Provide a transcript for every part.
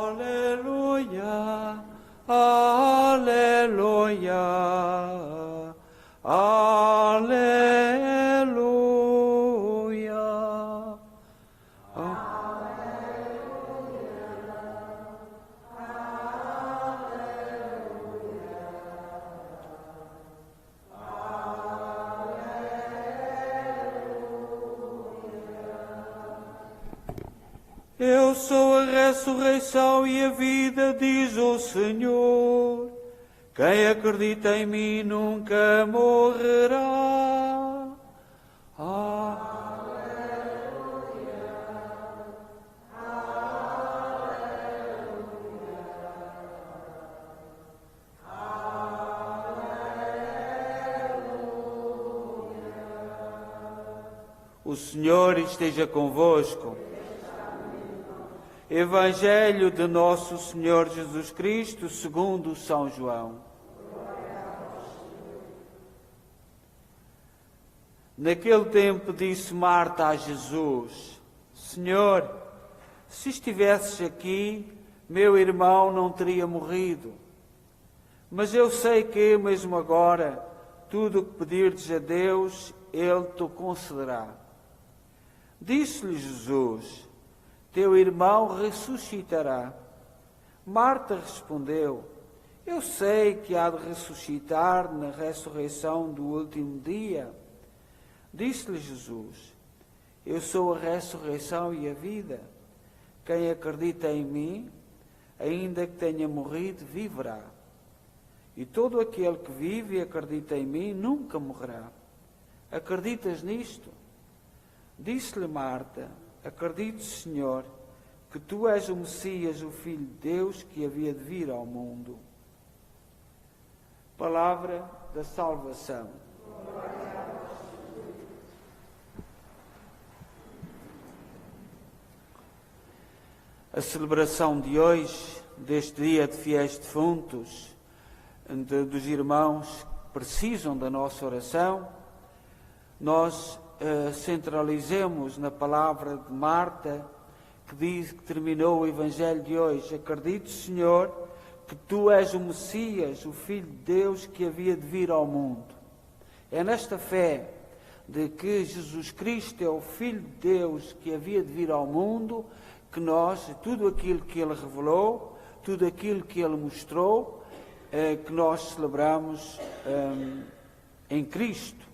Aleluia, aleluia, aleluia. Eu sou a ressurreição e a vida, diz o Senhor. Quem acredita em mim nunca morrerá. O Senhor esteja convosco. Evangelho de Nosso Senhor Jesus Cristo, segundo São João. Naquele tempo disse Marta a Jesus: Senhor, se estivesses aqui, meu irmão não teria morrido. Mas eu sei que, mesmo agora, tudo o que pedirdes a Deus, Ele te concederá. Disse-lhe Jesus: Teu irmão ressuscitará. Marta respondeu: Eu sei que há de ressuscitar na ressurreição do último dia. Disse-lhe Jesus: Eu sou a ressurreição e a vida. Quem acredita em mim, ainda que tenha morrido, viverá. E todo aquele que vive e acredita em mim nunca morrerá. Acreditas nisto? Disse-lhe Marta: Acredito, Senhor, que Tu és o Messias, o Filho de Deus, que havia de vir ao mundo. Palavra da salvação. A celebração de hoje, deste dia de fiéis defuntos, dos irmãos que precisam da nossa oração, nós centralizemos na palavra de Marta, que diz, que terminou o Evangelho de hoje: Acredito, Senhor, que Tu és o Messias, o Filho de Deus, que havia de vir ao mundo. É nesta fé de que Jesus Cristo é o Filho de Deus que havia de vir ao mundo, que nós, tudo aquilo que Ele revelou, tudo aquilo que Ele mostrou, que nós celebramos em Cristo.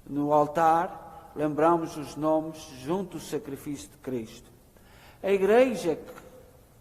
No altar, lembramos os nomes junto ao sacrifício de Cristo. A igreja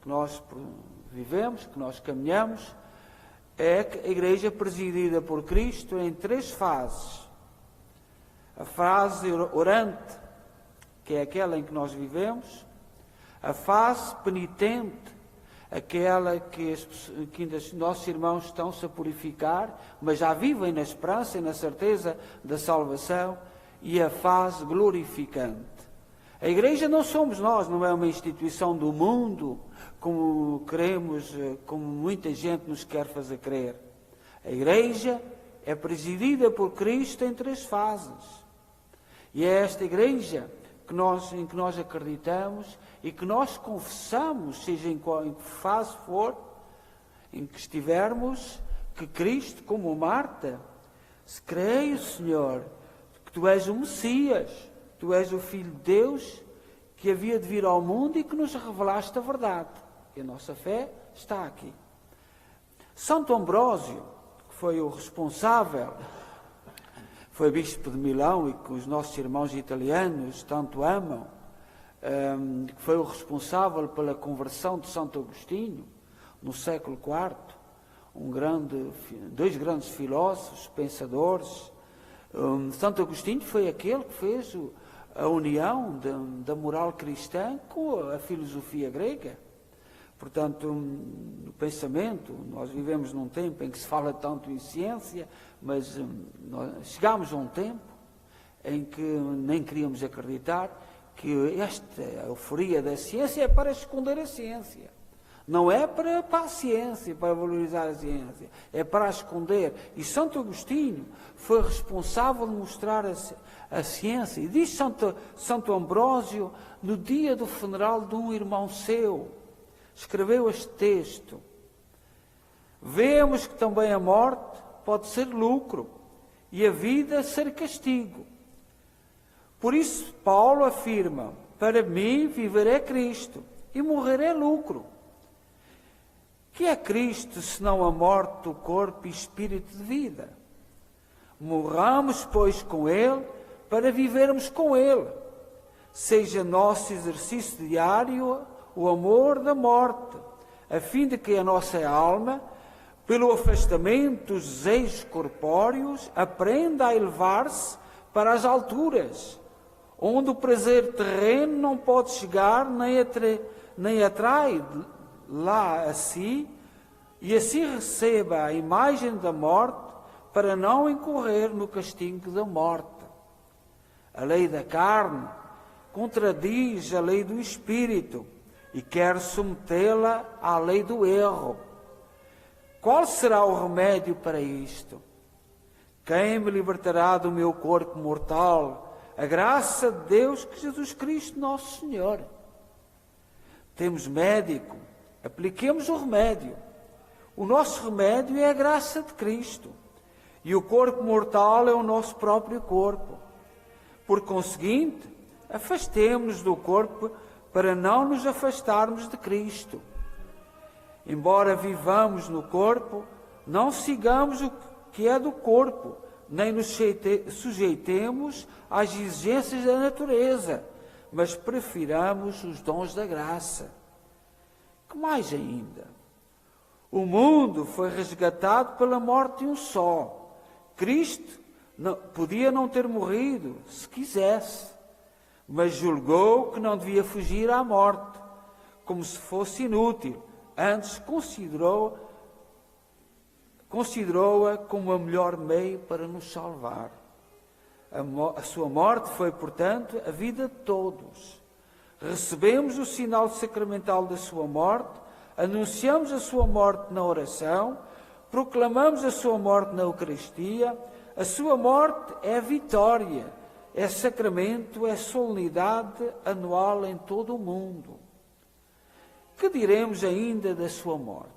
que nós vivemos, que nós caminhamos, é a igreja presidida por Cristo em 3 fases. A fase orante, que é aquela em que nós vivemos. A fase penitente, aquela que ainda os nossos irmãos estão-se a purificar, mas já vivem na esperança e na certeza da salvação. E a fase glorificante. A igreja não somos nós, não é uma instituição do mundo, como queremos, como muita gente nos quer fazer crer. A igreja é presidida por Cristo em 3 fases. E é esta igreja em que nós acreditamos e que nós confessamos, seja em que fase for, em que estivermos, que Cristo, como Marta, se creio, Senhor, que Tu és o Messias, Tu és o Filho de Deus, que havia de vir ao mundo e que nos revelaste a verdade. E a nossa fé está aqui. Santo Ambrósio, que foi o responsável, foi bispo de Milão e que os nossos irmãos italianos tanto amam, que foi o responsável pela conversão de Santo Agostinho, no século IV, dois grandes filósofos, pensadores. Santo Agostinho foi aquele que fez a união da moral cristã com a filosofia grega. Portanto, no pensamento, nós vivemos num tempo em que se fala tanto em ciência, mas chegámos a um tempo em que nem queríamos acreditar que esta euforia da ciência é para esconder a ciência. Não é para a ciência, para valorizar a ciência, é para a esconder. E Santo Agostinho foi responsável de mostrar a ciência. E diz Santo Ambrósio, no dia do funeral de um irmão seu, escreveu este texto. Vemos que também a morte pode ser lucro e a vida ser castigo. Por isso, Paulo afirma: para mim, viver é Cristo e morrer é lucro. Que é Cristo, senão a morte do corpo e espírito de vida? Morramos, pois, com Ele, para vivermos com Ele. Seja nosso exercício diário o amor da morte, a fim de que a nossa alma, pelo afastamento dos desejos corpóreos, aprenda a elevar-se para as alturas, onde o prazer terreno não pode chegar nem atrai lá a si, e assim receba a imagem da morte para não incorrer no castigo da morte. A lei da carne contradiz a lei do Espírito e quer submetê-la à lei do erro. Qual será o remédio para isto? Quem me libertará do meu corpo mortal? A graça de Deus, que Jesus Cristo, nosso Senhor. Temos médico, apliquemos o remédio. O nosso remédio é a graça de Cristo. E o corpo mortal é o nosso próprio corpo. Por conseguinte, afastemo-nos do corpo para não nos afastarmos de Cristo. Embora vivamos no corpo, não sigamos o que é do corpo, nem nos sujeitemos às exigências da natureza, mas prefiramos os dons da graça. Que mais ainda? O mundo foi resgatado pela morte de um só. Cristo podia não ter morrido, se quisesse, mas julgou que não devia fugir à morte, como se fosse inútil. Antes considerou-a como o melhor meio para nos salvar. A sua morte foi, portanto, a vida de todos. Recebemos o sinal sacramental da sua morte, anunciamos a sua morte na oração, proclamamos a sua morte na Eucaristia. A sua morte é vitória, é sacramento, é solenidade anual em todo o mundo. Que diremos ainda da sua morte?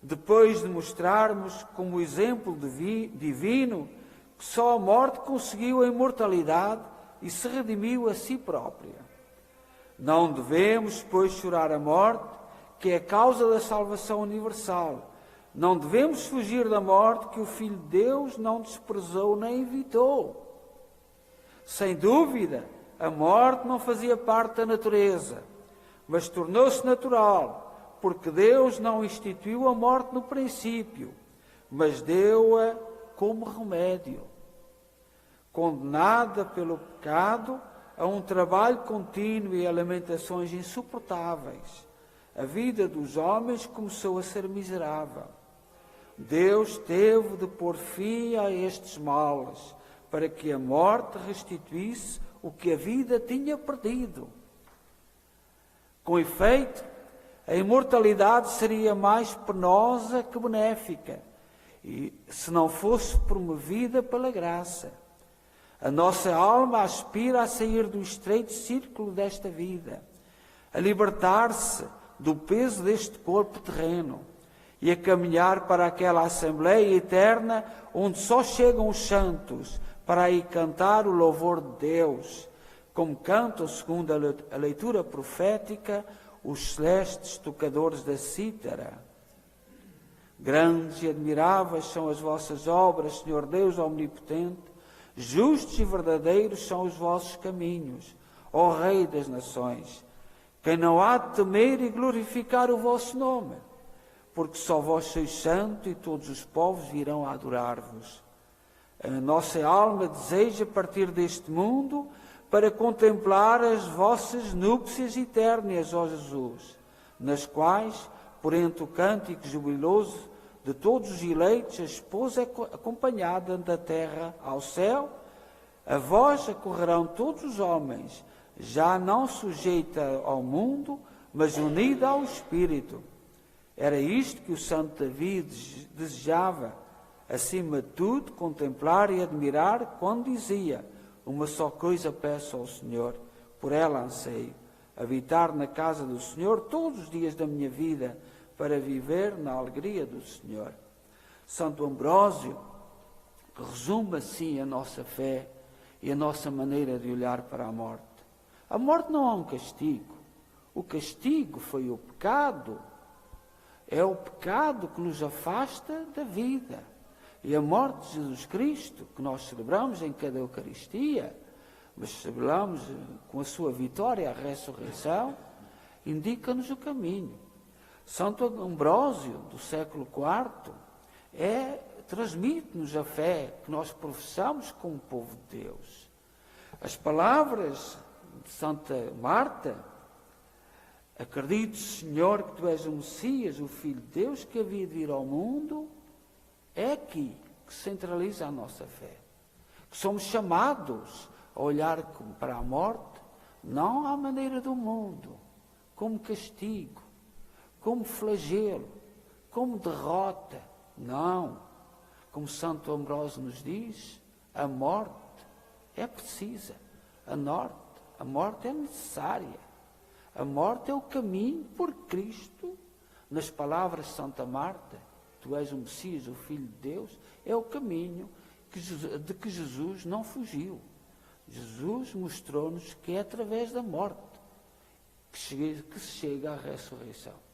Depois de mostrarmos como exemplo divino que só a morte conseguiu a imortalidade e se redimiu a si própria. Não devemos, pois, chorar a morte, que é a causa da salvação universal. Não devemos fugir da morte, que o Filho de Deus não desprezou nem evitou. Sem dúvida, a morte não fazia parte da natureza, mas tornou-se natural, porque Deus não instituiu a morte no princípio, mas deu-a como remédio. Condenada pelo pecado a um trabalho contínuo e a lamentações insuportáveis, a vida dos homens começou a ser miserável. Deus teve de pôr fim a estes males, para que a morte restituísse o que a vida tinha perdido. Com efeito, a imortalidade seria mais penosa que benéfica, e se não fosse promovida pela graça. A nossa alma aspira a sair do estreito círculo desta vida, a libertar-se do peso deste corpo terreno e a caminhar para aquela Assembleia eterna onde só chegam os santos para aí cantar o louvor de Deus, como cantam, segundo a leitura profética, os celestes tocadores da cítara. Grandes e admiráveis são as vossas obras, Senhor Deus omnipotente, justos e verdadeiros são os vossos caminhos, ó Rei das nações. Quem não há de temer e glorificar o vosso nome? Porque só vós sois santo e todos os povos virão a adorar-vos. A nossa alma deseja partir deste mundo para contemplar as vossas núpcias eternas, ó Jesus, nas quais, por entre o cântico jubiloso de todos os eleitos, a esposa é acompanhada da terra ao céu, a vós acorrerão todos os homens, já não sujeita ao mundo, mas unida ao Espírito. Era isto que o santo Davi desejava, acima de tudo, contemplar e admirar, quando dizia: uma só coisa peço ao Senhor, por ela anseio, habitar na casa do Senhor todos os dias da minha vida, para viver na alegria do Senhor. Santo Ambrósio resume assim a nossa fé e a nossa maneira de olhar para a morte. A morte não é um castigo. O castigo foi o pecado. É o pecado que nos afasta da vida. E a morte de Jesus Cristo, que nós celebramos em cada Eucaristia, mas celebramos com a sua vitória, a ressurreição, indica-nos o caminho. Santo Ambrósio, do século IV, transmite-nos a fé que nós professamos como povo de Deus. As palavras de Santa Marta: acredito, Senhor, que Tu és o Messias, o Filho de Deus, que havia de vir ao mundo, é aqui que centraliza a nossa fé. Que somos chamados a olhar para a morte, não à maneira do mundo, como castigo, como flagelo, como derrota. Não. Como Santo Ambrósio nos diz, a morte é precisa. A morte é necessária. A morte é o caminho por Cristo. Nas palavras de Santa Marta: Tu és o Messias, o Filho de Deus, é o caminho de que Jesus não fugiu. Jesus mostrou-nos que é através da morte que se chega à ressurreição.